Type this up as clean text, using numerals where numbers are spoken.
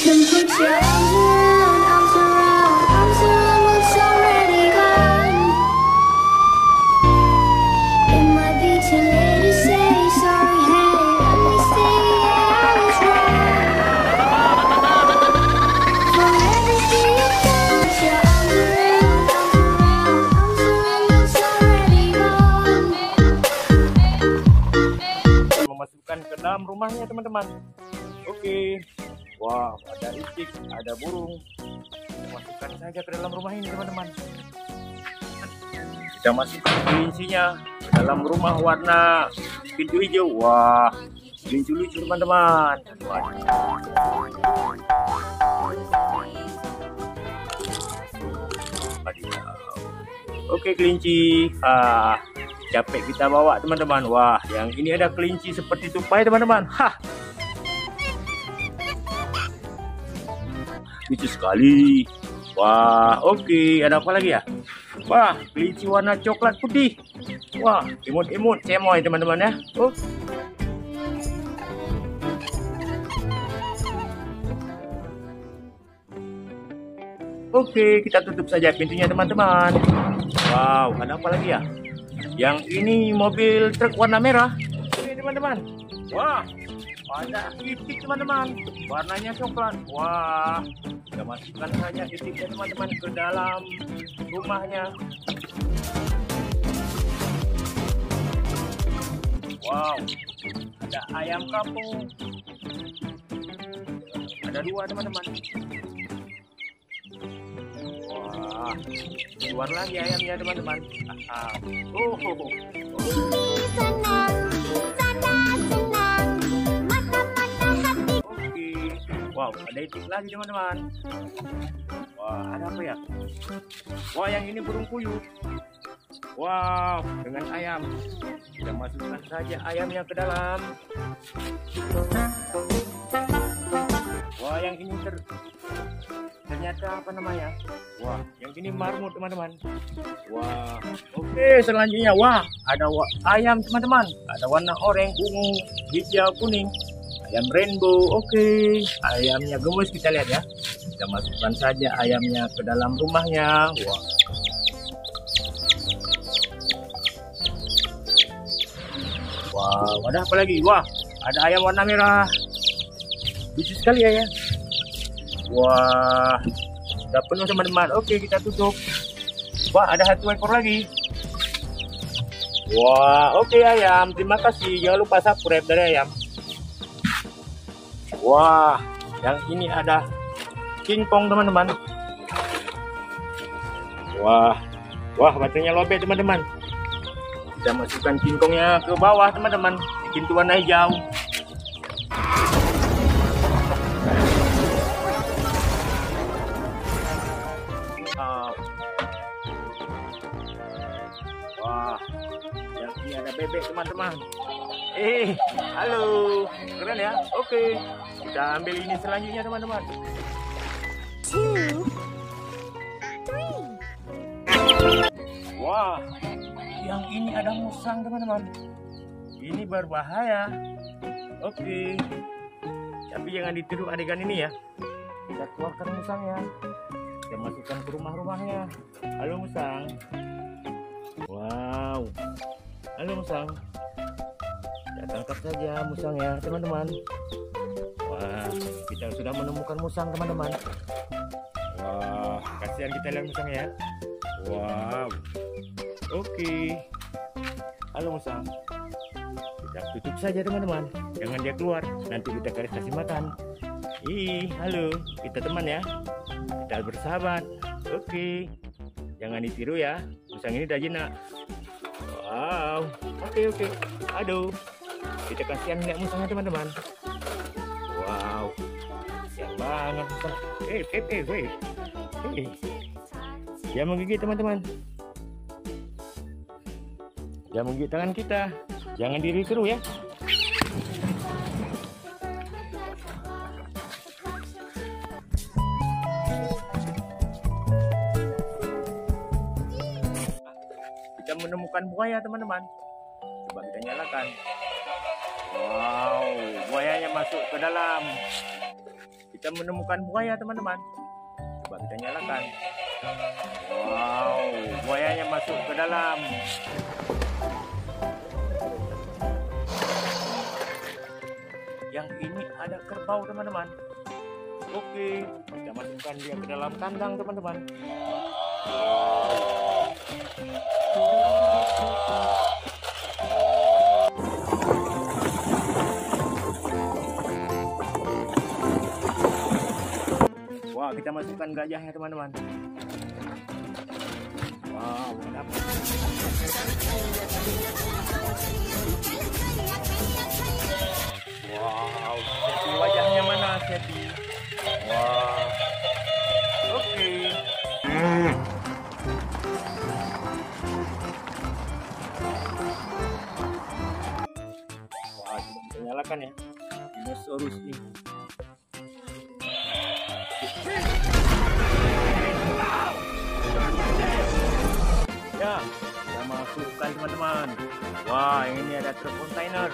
can put your arms around what's already gone. It might be too late to say sorry, hey, let me say I was wrong. For everything you've done, put your arms around what's already gone. Memasukkan ke dalam rumahnya teman-teman. Oke. Wah, ada itik, ada burung. Masukkan saja ke dalam rumah ini teman-teman. Kita masukkan kelincinya ke dalam rumah warna pintu hijau. Wah, lucu-lucu teman-teman. Oke kelinci. Capek kita bawa teman-teman. Wah, yang ini ada kelinci seperti tupai teman-teman. Hah. Lucu sekali. Wah, oke. Ada apa lagi ya? Wah, kelinci warna coklat putih. Wah, imut-imut, cemoy teman-teman ya. Oh. Oke, kita tutup saja pintunya teman-teman. Wow, ada apa lagi ya? Yang ini mobil truk warna merah. Oke teman-teman. Wah, ada itik teman-teman. Warnanya coklat. Wah, kita masukkan saja itiknya teman-teman ke dalam rumahnya. Wow, ada ayam kampung. Ada dua teman-teman. Wah, keluar lagi ayamnya teman-teman. Oke. Wow, ada itik lagi teman-teman. Wah, ada apa ya? Wah, yang ini burung puyuh. Wow, dengan ayam. Kita masukkan saja ayamnya ke dalam. Wah, yang ini ternyata apa namanya? Wah, yang ini marmut teman-teman. Wah, oke selanjutnya. Wah, ada ayam teman-teman. Ada warna oranye, ungu, hijau, kuning. Ayam rainbow. Oke, ayamnya gemes kita lihat ya. Kita masukkan saja ayamnya ke dalam rumahnya. Wah. Wow, ada apa lagi? Wah, ada ayam warna merah. Lucu sekali ya. Wah, sudah penuh teman-teman. Oke, kita tutup. Wah, ada satu ekor lagi. Wah, oke ayam. Terima kasih. Jangan lupa subscribe dari ayam. Wah, yang ini ada kingkong teman-teman. Wah, batunya lobek teman-teman. Kita masukkan kingkongnya ke bawah teman-teman. Pintu warna hijau. Wah, yang ini ada bebek teman-teman. Halo, keren ya. Oke, kita ambil ini selanjutnya teman-teman. 2, 3. Wah, yang ini ada musang teman-teman. Ini berbahaya. Oke, tapi jangan ditiru adegan ini ya. Kita keluarkan musangnya. Kita masukkan ke rumah-rumahnya. Halo musang. Wow, halo musang. Kita tangkap saja musangnya teman-teman. Wah, kita sudah menemukan musang teman-teman. Wah, kasihan kita lihat musang ya. Wow, oke. Halo musang. Kita tutup saja teman-teman. Jangan dia keluar. Nanti kita kasih makan. Halo, kita teman ya. Kita bersahabat. Oke. Jangan ditiru ya. Musang ini udah jinak. Wow. Oke. Aduh. Kita kasihan lihat musangnya teman-teman. Wow. Kasihan banget musang. Dia menggigit teman-teman. Dia menggigit tangan kita. Jangan ditiru ya. Kita menemukan buaya teman-teman. Coba kita nyalakan. Wow, buayanya masuk ke dalam. kita menemukan buaya teman-teman. Coba kita nyalakan. Wow, buayanya masuk ke dalam. Yang ini ada kerbau teman-teman. Oke, kita masukkan dia ke dalam kandang teman-teman. Wah, kita masukkan gajahnya teman-teman. Wow, mantap. Wow, Seti wajahnya mana Seti? Wah, oke. Wah, kita nyalakan ya. Dinosaurus ini. Ya, kita masukkan teman-teman. Wah, ini ada truk kontainer.